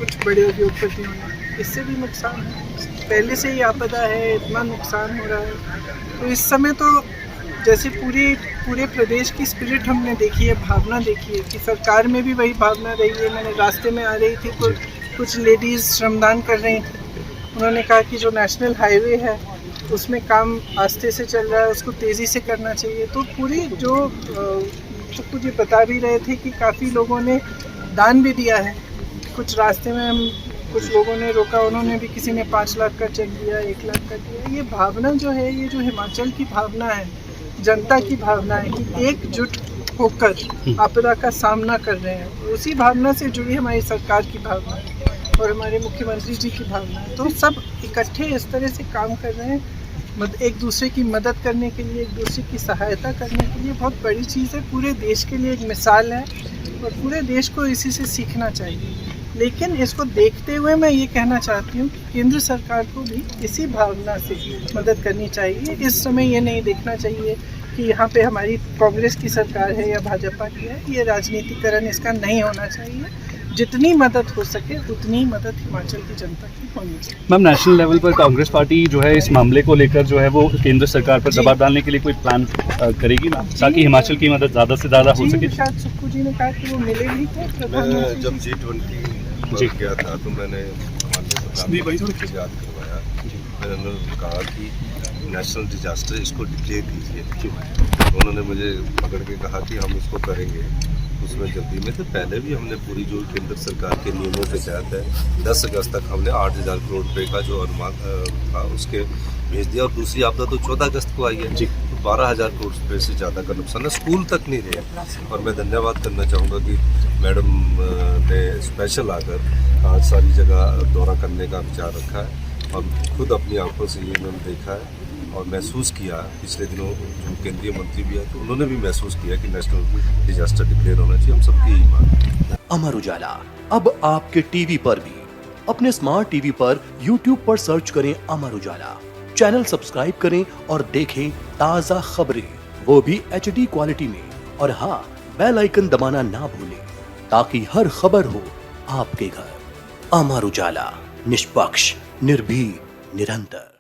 कुछ बड़े उद्योगपतियों ने, इससे भी नुकसान है। पहले से ही आपदा है, इतना नुकसान हो रहा है। तो इस समय तो जैसे पूरे प्रदेश की स्पिरिट हमने देखी है, भावना देखी है कि सरकार में भी वही भावना रही है। मैंने रास्ते में आ रही थी तो कुछ लेडीज़ श्रमदान कर रही थी। उन्होंने कहा कि जो नेशनल हाईवे है उसमें काम आस्ते से चल रहा है, उसको तेज़ी से करना चाहिए। तो पूरी जो मुझे बता भी रहे थे कि काफ़ी लोगों ने दान भी दिया है। कुछ रास्ते में हम कुछ लोगों ने रोका, उन्होंने भी, किसी ने 5 लाख का चेक दिया, 1 लाख का दिया। ये भावना जो है, ये जो हिमाचल की भावना है, जनता की भावना है कि एकजुट होकर आपदा का सामना कर रहे हैं, उसी भावना से जुड़ी हमारी सरकार की भावना है और हमारे मुख्यमंत्री जी की भावना है। तो सब इकट्ठे इस तरह से काम कर रहे हैं, एक दूसरे की मदद करने के लिए, एक दूसरे की सहायता करने के लिए। बहुत बड़ी चीज़ है, पूरे देश के लिए एक मिसाल है और पूरे देश को इसी से सीखना चाहिए। लेकिन इसको देखते हुए मैं ये कहना चाहती हूँ कि केंद्र सरकार को भी इसी भावना से मदद करनी चाहिए। इस समय ये नहीं देखना चाहिए कि यहाँ पे हमारी कांग्रेस की सरकार है या भाजपा की है। ये राजनीतिकरण इसका नहीं होना चाहिए। जितनी मदद हो सके उतनी मदद हिमाचल की जनता की होनी चाहिए। मैम, नेशनल लेवल पर कांग्रेस पार्टी जो है इस मामले को लेकर जो है वो केंद्र सरकार पर दबाव डालने के लिए कोई प्लान करेगी मैम, ताकि हिमाचल की मदद ज़्यादा से ज़्यादा हो सके? शायद सुक्खू जी ने कहा कि वो मिलेगी। मैं जब G20 गया था तो मैंने हमारे प्रधानमंत्री याद करवाया। मैंने उन्होंने कहा कि नेशनल डिजास्टर इसको डिक्लेयर कीजिए। उन्होंने मुझे पकड़ के कहा कि हम इसको करेंगे उसमें जल्दी में। तो पहले भी हमने पूरी जो केंद्र सरकार के नियमों के तहत है 10 अगस्त तक हमने 8,000 करोड़ रुपए का जो अनुमान था उसके भेज दिया। और दूसरी आपदा तो 14 अगस्त को आई है, तो 12,000 करोड़ रुपये से ज़्यादा का नुकसान है। स्कूल तक नहीं रहे। और मैं धन्यवाद करना चाहूँगा कि मैडम ने स्पेशल आकर आज सारी जगह दौरा करने का विचार रखा है और खुद अपनी आंखों से ये उन्होंने देखा है और महसूस किया। पिछले दिनों जो केंद्रीय मंत्री भी है तो उन्होंने भी महसूस किया कि नेशनल डिजास्टर डिक्लेयर होना चाहिए। हम सबकी यही मांग है। अमर उजाला अब आपके टीवी पर भी। अपने स्मार्ट टीवी पर YouTube पर सर्च करें अमर उजाला, चैनल सब्सक्राइब करें और देखें ताज़ा खबरें, वो भी HD क्वालिटी में। और हाँ, बेल आइकन दबाना ना भूलें ताकि हर खबर हो आपके घर। अमर उजाला, निष्पक्ष, निर्भीक, निरंतर।